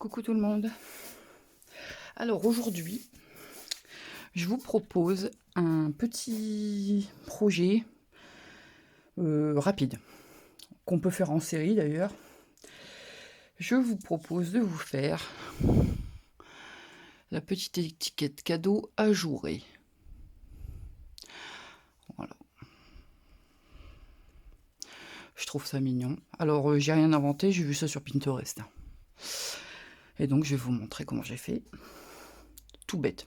Coucou tout le monde. Alors aujourd'hui, je vous propose un petit projet rapide, qu'on peut faire en série d'ailleurs. Je vous propose de vous faire la petite étiquette cadeau ajourée. Voilà. Je trouve ça mignon. Alors j'ai rien inventé, j'ai vu ça sur Pinterest. Et donc je vais vous montrer comment j'ai fait. Tout bête.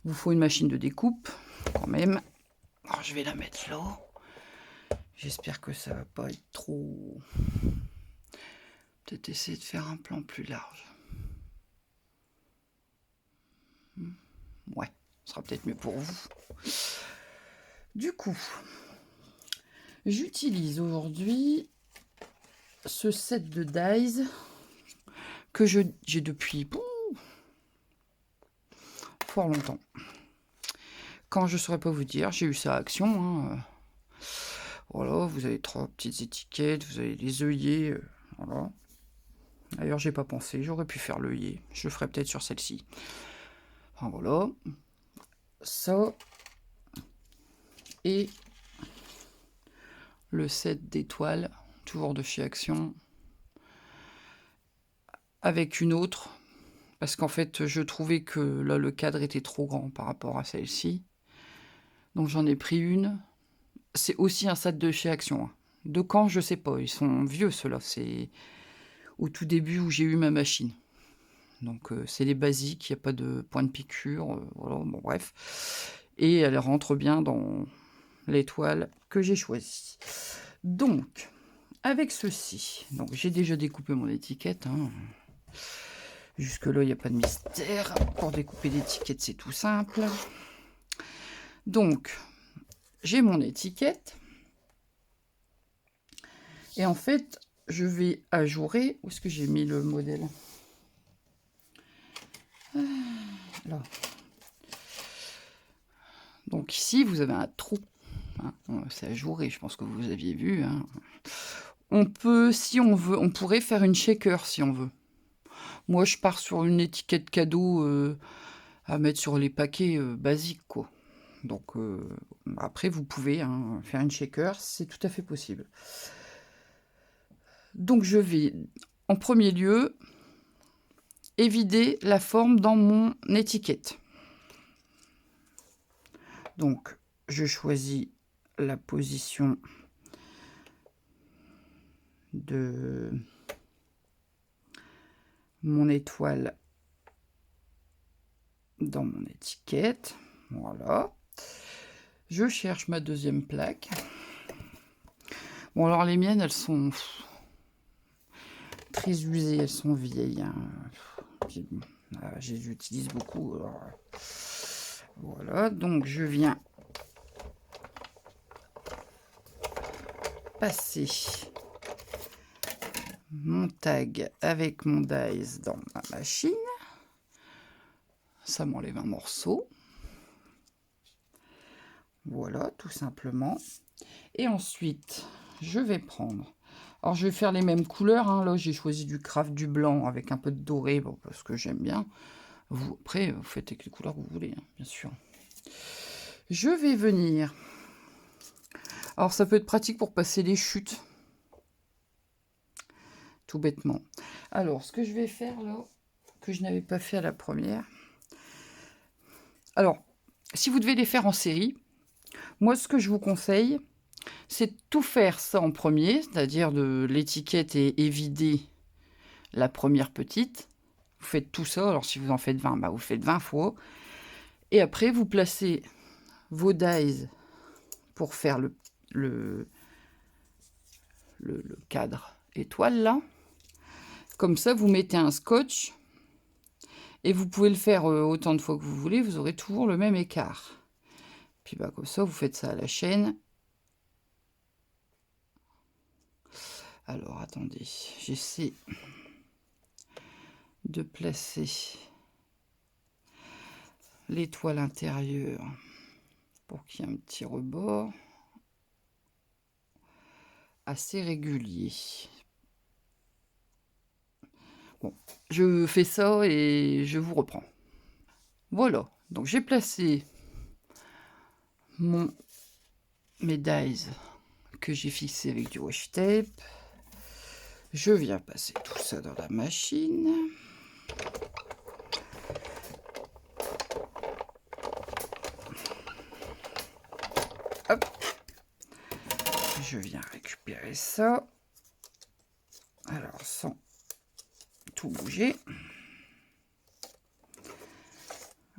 Il vous faut une machine de découpe, quand même. Alors je vais la mettre là. J'espère que ça va pas être trop... Peut-être essayer de faire un plan plus large. Ouais, ce sera peut-être mieux pour vous. Du coup, j'utilise aujourd'hui ce set de dies que j'ai depuis fort longtemps. Quand je ne saurais pas vous dire, j'ai eu ça à Action. Voilà, vous avez 3 petites étiquettes, vous avez les œillets. Voilà. D'ailleurs, j'ai pas pensé, j'aurais pu faire l'œillet. Je le ferai peut-être sur celle-ci. Enfin, voilà. Ça. Et le set d'étoiles, toujours de chez Action. Avec une autre. Parce qu'en fait, je trouvais que là, le cadre était trop grand par rapport à celle-ci. Donc j'en ai pris une. C'est aussi un set de chez Action. De quand, je sais pas. Ils sont vieux, ceux-là. C'est au tout début où j'ai eu ma machine. Donc c'est les basiques, il n'y a pas de point de piqûre. Voilà, bon bref. Et elle rentre bien dans l'étoile que j'ai choisie. Donc, avec ceci, donc j'ai déjà découpé mon étiquette. Jusque-là, il n'y a pas de mystère. Pour découper l'étiquette, c'est tout simple. Donc, j'ai mon étiquette. Et en fait, je vais ajourer... Où est-ce que j'ai mis le modèle? Là. Donc ici, vous avez un trou. C'est ajouré, je pense que vous aviez vu. On peut, si on veut, on pourrait faire une shaker si on veut. Moi, je pars sur une étiquette cadeau à mettre sur les paquets basiques, quoi. Donc, après, vous pouvez faire une shaker, c'est tout à fait possible. Donc, je vais, en premier lieu, évider la forme dans mon étiquette. Donc, je choisis la position de mon étoile dans mon étiquette. Voilà. Je cherche ma deuxième plaque. Bon, alors les miennes, elles sont très usées, elles sont vieilles. J'utilise beaucoup. Alors, voilà, donc je viens passer mon tag avec mon dies dans ma machine. Ça m'enlève un morceau. Voilà, tout simplement. Et ensuite, je vais prendre... Alors, je vais faire les mêmes couleurs. Là, j'ai choisi du craft, du blanc avec un peu de doré, bon, parce que j'aime bien. Vous, après, vous faites avec les couleurs que vous voulez, bien sûr. Je vais venir... Alors, ça peut être pratique pour passer les chutes. Tout bêtement. Alors, ce que je vais faire, là, que je n'avais pas fait à la première... Alors, si vous devez les faire en série, moi, ce que je vous conseille, c'est de tout faire ça en premier, c'est-à-dire de l'étiquette et vider la première petite. Vous faites tout ça, alors si vous en faites 20, bah vous faites 20 fois. Et après, vous placez vos dies pour faire le cadre étoile, là. Comme ça, vous mettez un scotch et vous pouvez le faire autant de fois que vous voulez, vous aurez toujours le même écart. Puis bah, comme ça, vous faites ça à la chaîne. Alors, attendez, j'essaie de placer l'étoile intérieure pour qu'il y ait un petit rebord assez régulier. Bon, je fais ça et je vous reprends. Voilà, donc j'ai placé mes dies que j'ai fixé avec du washi tape. Je viens passer tout ça dans la machine. Hop. Je viens récupérer ça. Alors, sans tout bouger.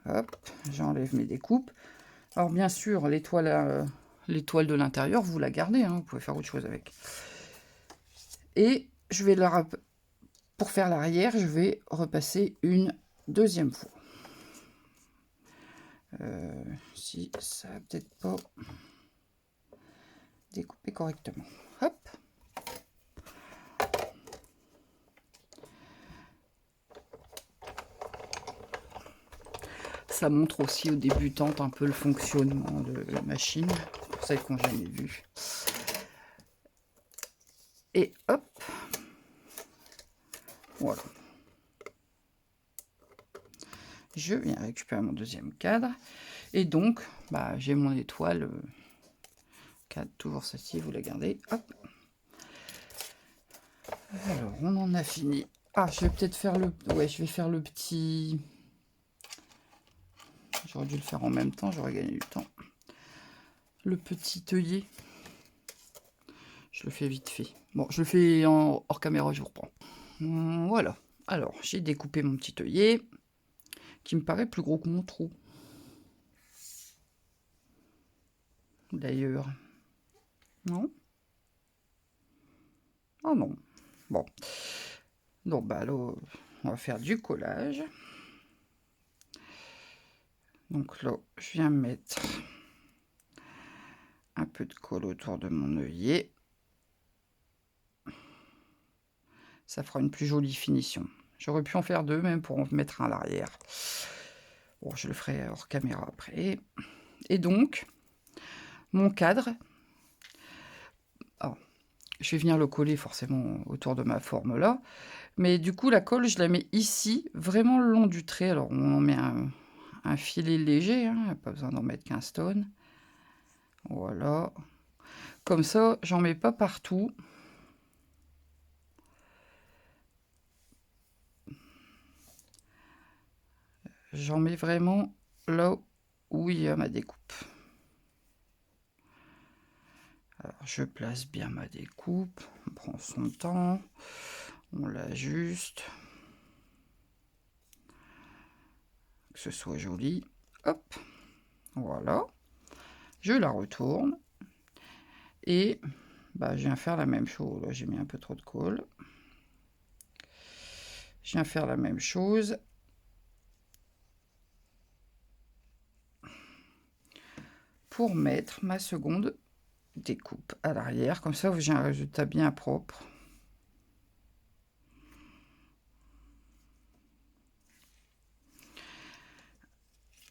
Hop, j'enlève mes découpes. Alors, bien sûr, l'étoile de l'intérieur, vous la gardez. Hein, vous pouvez faire autre chose avec. Et je vais pour faire l'arrière, je vais repasser une deuxième fois. Si ça va peut-être pas découper correctement. Hop. Ça montre aussi aux débutantes un peu le fonctionnement de la machine, pour celles qui n'ont jamais vu. Et hop, voilà. Je viens récupérer mon deuxième cadre. Et donc, j'ai mon étoile. Cadre, toujours celle-ci, vous la gardez. Hop. Alors, on en a fini. Ah, je vais peut-être faire le... Ouais, je vais faire le petit... J'aurais dû le faire en même temps, j'aurais gagné du temps. Le petit œillet. Je le fais vite fait. Bon, je le fais hors caméra, je vous reprends. Voilà. Alors, j'ai découpé mon petit œillet, qui me paraît plus gros que mon trou. D'ailleurs. Non? Oh non. Bon. Donc, là, on va faire du collage. Donc là, je viens mettre un peu de colle autour de mon œillet. Ça fera une plus jolie finition. J'aurais pu en faire deux, même pour en mettre un à l'arrière. Bon, je le ferai hors caméra après. Et donc, mon cadre... Alors, je vais venir le coller forcément autour de ma forme là. Mais du coup, la colle, je la mets ici, vraiment le long du trait. Alors, on en met un filet léger, hein, pas besoin d'en mettre 15 tonnes. Voilà. Comme ça, j'en mets pas partout. J'en mets vraiment là où il y a ma découpe. Alors, je place bien ma découpe. On prend son temps. On l'ajuste. Que ce soit joli. Hop. Voilà. Je la retourne. Et je viens faire la même chose. Là, j'ai mis un peu trop de colle. Je viens faire la même chose. Pour mettre ma seconde découpe à l'arrière. Comme ça, j'ai un résultat bien propre.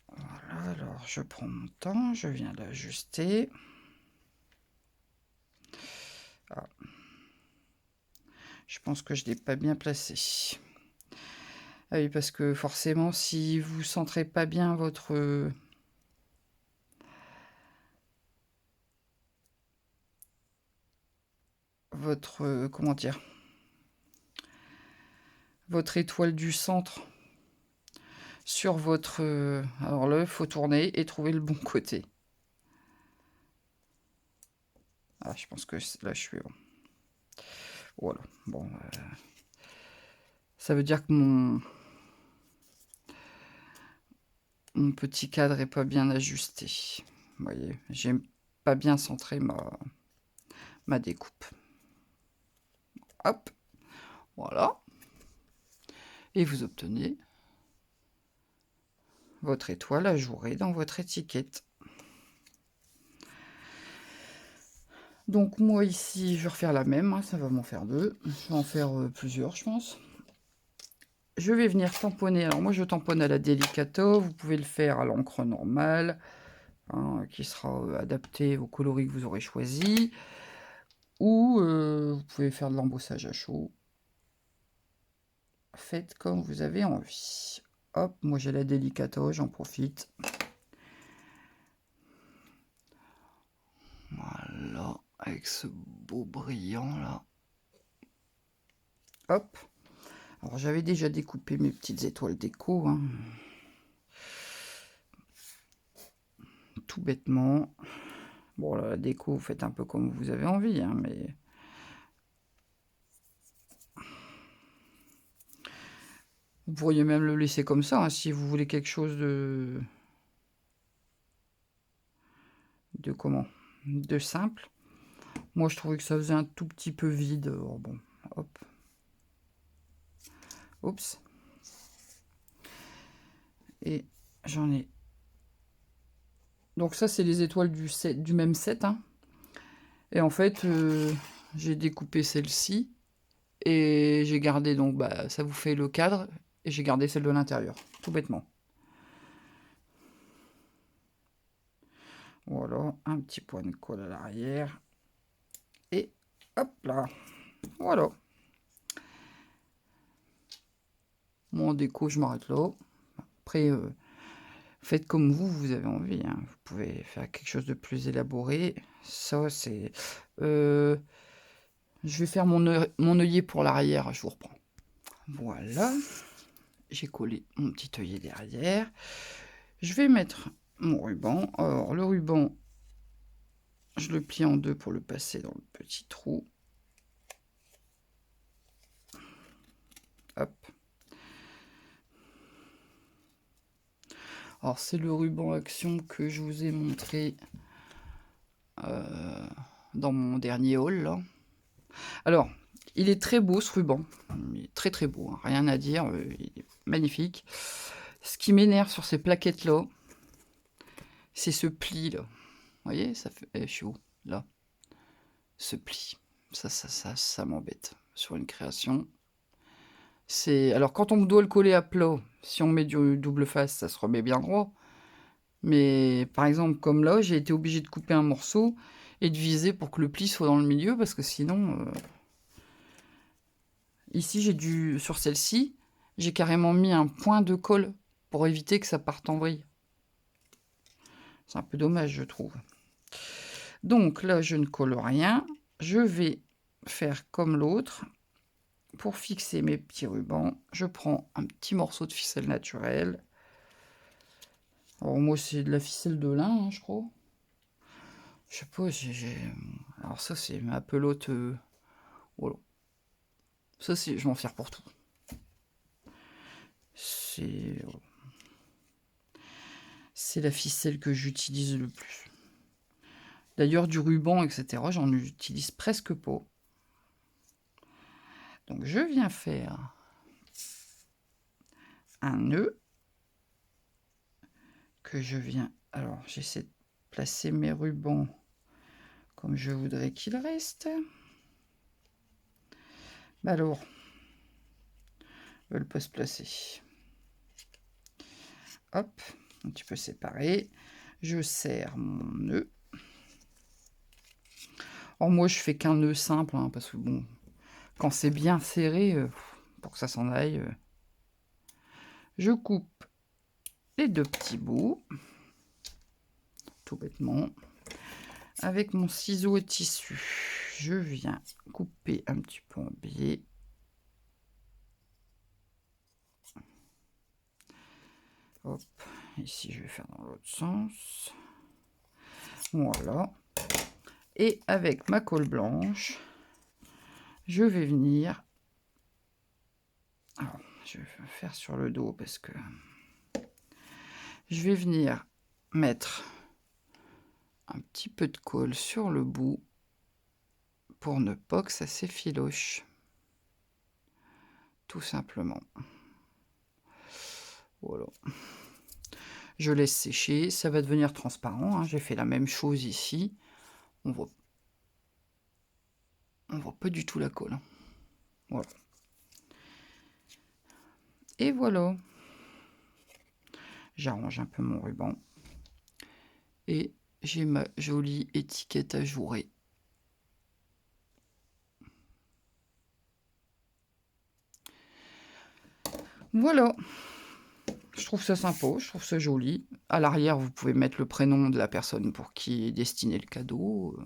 Voilà, alors je prends mon temps, je viens l'ajuster. Ah. Je pense que je ne l'ai pas bien placé. Ah oui, parce que forcément, si vous centrez pas bien votre... comment dire, votre étoile du centre sur votre... alors là, il faut tourner et trouver le bon côté. Ah, je pense que là, je suis bon. Voilà. Bon, ça veut dire que mon petit cadre est pas bien ajusté. Vous voyez, j'ai pas bien centré ma découpe. Hop, voilà. Et vous obtenez votre étoile ajourée dans votre étiquette. Donc moi ici, je vais refaire la même, hein, ça va m'en faire deux. Je vais en faire plusieurs, je pense. Je vais venir tamponner. Alors moi, je tamponne à la Delicato. Vous pouvez le faire à l'encre normale, hein, qui sera adaptée au coloris que vous aurez choisi. Ou vous pouvez faire de l'embossage à chaud. faites comme vous avez envie. Hop, moi j'ai la Delicato, j'en profite. Voilà, avec ce beau brillant là. Hop. Alors j'avais déjà découpé mes petites étoiles déco, hein. Tout bêtement. Bon, la déco, vous faites un peu comme vous avez envie, hein, mais... Vous pourriez même le laisser comme ça, hein, si vous voulez quelque chose de... De comment? De simple. Moi, je trouvais que ça faisait un tout petit peu vide. Alors, bon, hop. Oups. Et j'en ai... Donc ça, c'est les étoiles du même set, hein. Et en fait, j'ai découpé celle-ci. Et j'ai gardé, donc, bah, ça vous fait le cadre. Et j'ai gardé celle de l'intérieur. Tout bêtement. Voilà, un petit point de colle à l'arrière. Et hop là. Voilà. Mon déco, je m'arrête là. Après, faites comme vous avez envie, hein. Vous pouvez faire quelque chose de plus élaboré. Ça, c'est... je vais faire mon œillet pour l'arrière, je vous reprends. Voilà. J'ai collé mon petit œillet derrière. Je vais mettre mon ruban. Alors, le ruban, je le plie en deux pour le passer dans le petit trou. Hop. Alors, c'est le ruban Action que je vous ai montré dans mon dernier haul, là. Alors, il est très beau, ce ruban. Il est très, très beau, hein. Rien à dire. Il est magnifique. Ce qui m'énerve sur ces plaquettes-là, c'est ce pli, là. Vous voyez, ça fait... je suis où? Là. Ce pli. Ça m'embête sur une création. Alors, quand on doit le coller à plat, si on met du double face, ça se remet bien droit. Mais, par exemple, comme là, j'ai été obligé de couper un morceau et de viser pour que le pli soit dans le milieu, parce que sinon... Ici, sur celle-ci, j'ai carrément mis un point de colle pour éviter que ça parte en vrille. C'est un peu dommage, je trouve. Donc là, je ne colle rien. Je vais faire comme l'autre. Pour fixer mes petits rubans, je prends un petit morceau de ficelle naturelle. Alors moi, c'est de la ficelle de lin, hein, je crois. Je sais pas, alors ça, c'est ma pelote... Voilà. Ça, je m'en sers pour tout. C'est la ficelle que j'utilise le plus. D'ailleurs, du ruban, etc., j'en utilise presque pas. Donc, je viens faire un nœud que je viens... Alors, j'essaie de placer mes rubans comme je voudrais qu'ils restent. Bah alors, ils veulent pas se placer. Hop, un petit peu séparé. Je serre mon nœud. Alors moi, je fais qu'un nœud simple, hein, parce que bon, quand c'est bien serré, pour que ça s'en aille, je coupe les deux petits bouts, tout bêtement. Avec mon ciseau et tissu, je viens couper un petit peu en biais. Hop, ici je vais faire dans l'autre sens. Voilà. Et avec ma colle blanche, je vais venir... Alors, je vais faire sur le dos parce que... Je vais venir mettre un petit peu de colle sur le bout pour ne pas que ça s'effiloche. Tout simplement. Voilà. Je laisse sécher, ça va devenir transparent, hein. J'ai fait la même chose ici. On voit pas du tout la colle. Voilà. Et voilà. J'arrange un peu mon ruban. Et j'ai ma jolie étiquette ajourée. Voilà, je trouve ça sympa, je trouve ça joli. À l'arrière, vous pouvez mettre le prénom de la personne pour qui est destiné le cadeau,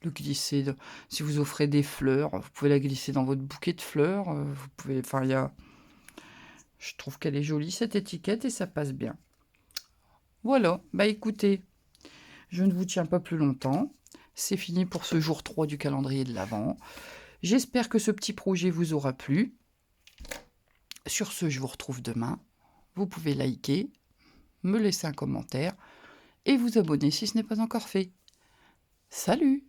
le glisser de si vous offrez des fleurs, vous pouvez la glisser dans votre bouquet de fleurs, vous pouvez enfin, il y a je trouve qu'elle est jolie cette étiquette et ça passe bien. Voilà, bah, écoutez, je ne vous tiens pas plus longtemps. C'est fini pour ce jour 3 du calendrier de l'Avent. J'espère que ce petit projet vous aura plu. Sur ce, je vous retrouve demain. Vous pouvez liker, me laisser un commentaire et vous abonner si ce n'est pas encore fait. Salut!